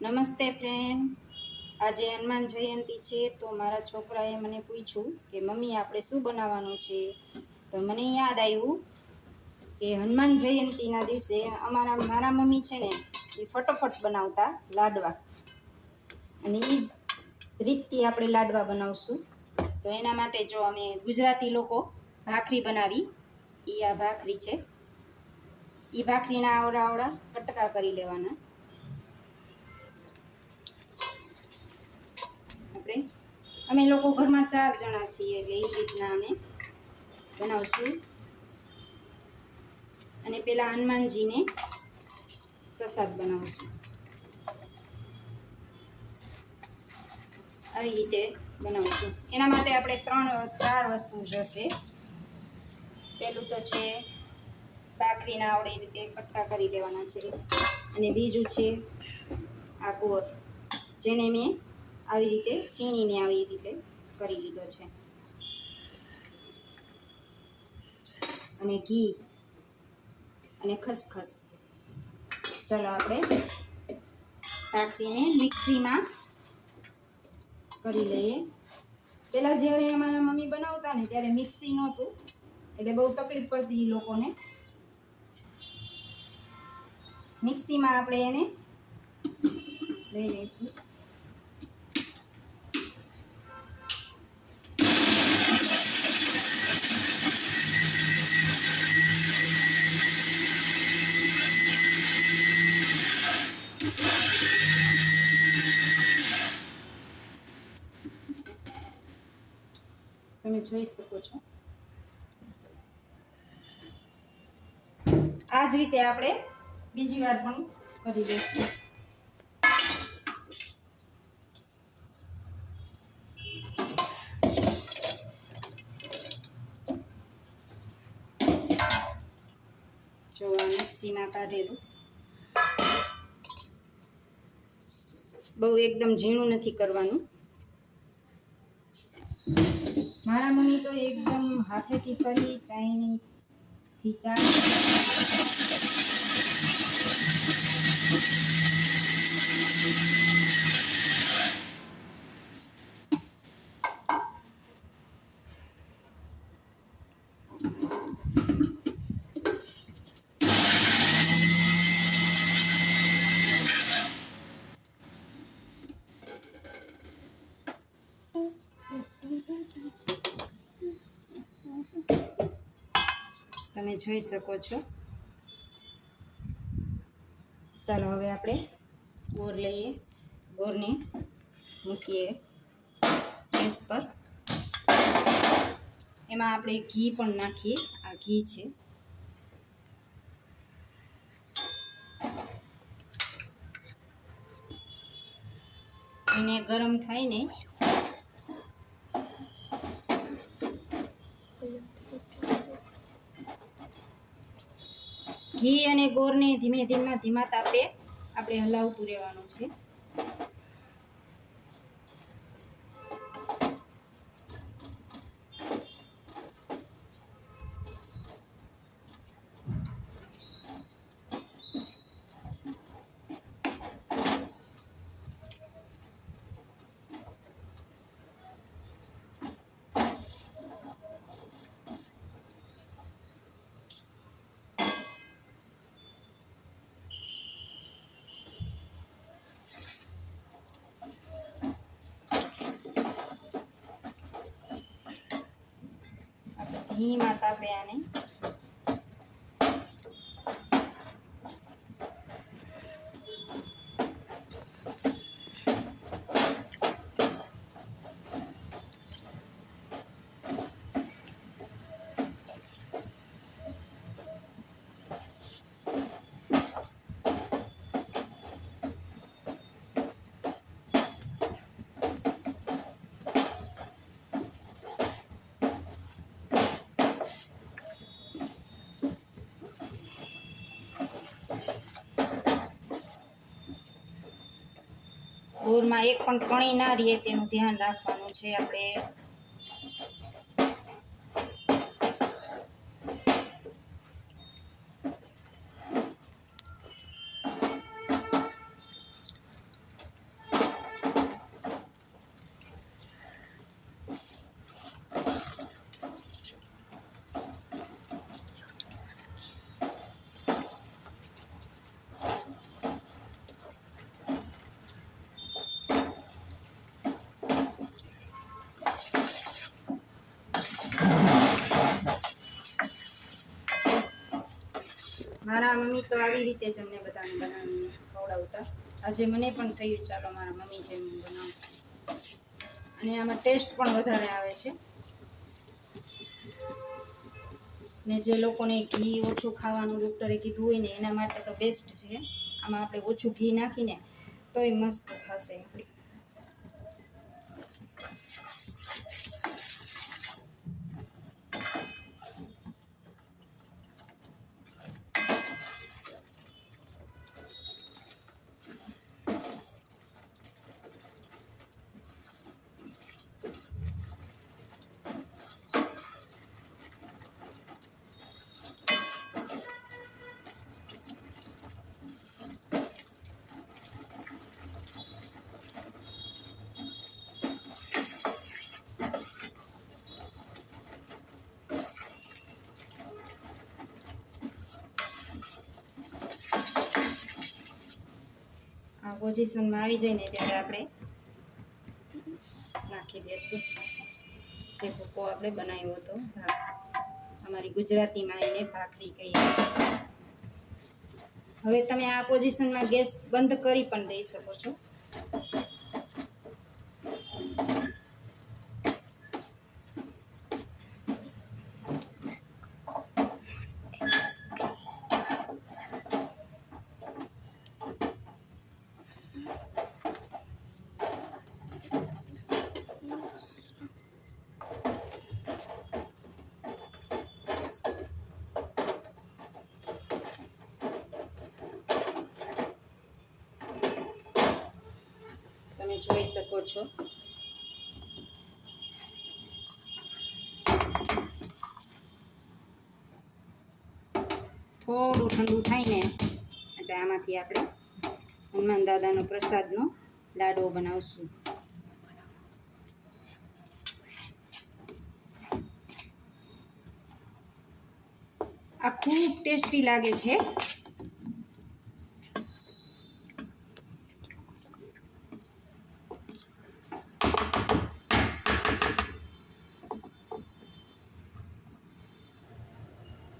નમસ્તે ફ્રેન્ડ, આજે હનુમાન જયંતિ છે તો મારા છોકરાએ મને પૂછ્યું કે મમ્મી આપણે શું બનાવવાનું છે. તો મને યાદ આવ્યું કે હનુમાન જયંતિના દિવસે મારા મમ્મી છે ને એ ફટોફટ બનાવતા લાડવા, અને એ જ રીતથી આપણે લાડવા બનાવશું. તો એના માટે જો અમે ગુજરાતી લોકો ભાખરી બનાવી, એ આ ભાખરી છે. એ ભાખરીના આવડા આવડા કટકા કરી લેવાના. અમે લોકો ઘરમાં 4 જણા છીએ એટલે એ રીતના અમે બનાવશું. અને પેલા હનુમાનજીને પ્રસાદ બનાવશું. આવી રીતે બનાવશું. એના માટે આપણે 4 વસ્તુ જોશે. પહેલું તો છે ભાખરીના આવડી રીતે કટકા કરી લેવાના છે, અને બીજું છે આ ગોળ, જેને મેં આવી રીતે છીણીને આવી રીતે કરી લીધો છે, અને ઘી અને ખસખસ. ચાલો આપણે ભાખરીને મિક્સીમાં કરી લઈએ. પહેલાં જ્યારે અમારા મમ્મી બનાવતા ને ત્યારે મિક્સી નહોતું, એટલે બહુ તકલીફ પડતી એ લોકોને. મિક્સીમાં આપણે એને લઈ લઈશું. તમે જોઈ શકો છો. આ જ રીતે આપણે બીજી વાર પણ કરી દઈશું. જો આ મિક્સીમાં કાઢેલું, બહુ એકદમ ઝીણું નથી કરવાનું. મારા મમ્મી તો એકદમ હાથેથી કરી, ચાયણીથી ચાય. તમે જોઈ શકો છો. ચાલો હવે આપણે ગોળ લઈએ. ગોળને મૂકીએ ગેસ પર. એમાં આપણે ઘી પણ નાખીએ. આ ઘી છે. એને ગરમ થાય ને ઘી અને ગોળને ધીમા તાપે આપણે હલાવતું રહેવાનું છે. ધીમા તાપે આને ગોળમાં એક પણ કણી ના રહે તેનું ધ્યાન રાખવાનું છે આપણે. આવી રીતે જ અમને બધાને બનાવીને ખવડાવતા. આજે મને પણ થયું ચાલો મારા મમ્મી જેમ બનાવું, અને આમાં ટેસ્ટ પણ વધારે આવે છે. ને જે લોકોને ઘી ઓછું ખાવાનું ડૉક્ટરે કીધું હોય ને એના માટે તો બેસ્ટ છે. આમાં આપણે ઓછું ઘી નાખીને તોય મસ્ત થશે આપણી. આ પોઝિશનમાં આવી જાય ને ત્યારે આપણે નાખી દઈશું જે ભૂકો આપણે બનાવ્યો હતો ભાત. અમારી ગુજરાતીમાં એને ભાખરી કહીએ છીએ. હવે તમે આ પોઝિશનમાં ગેસ બંધ કરી પણ દઈ શકો છો. તમે જોઈ શકો છો. થોડું ઠંડુ થાય ને એટલે આમાંથી આપણે હનુમાન દાદાનો પ્રસાદનો લાડવો બનાવશું. આ ખૂબ ટેસ્ટી લાગે છે.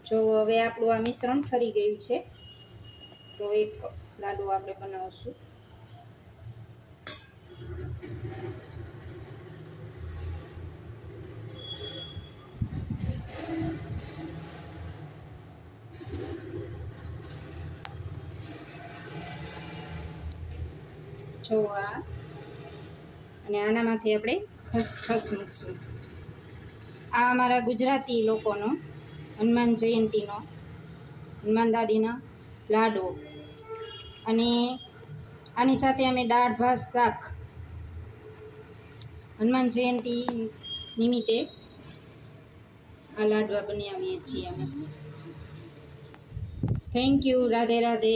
જો હવે આપણું આ મિશ્રણ ઠરી ગયું છે તો એક લાડુ આપણે બનાવશું. જો આ, અને આનામાંથી આપણે ખસખસ મૂકશું. આ અમારા ગુજરાતી લોકોનો હનુમાન જયંતીનો હનુમાન દાદીનો લાડવો, અને આની સાથે અમે દાળ ભાત શાક હનુમાન જયંતી નિમિત્તે આ લાડવા બનાવીએ છીએ અમે. Thank you. રાધે રાધે.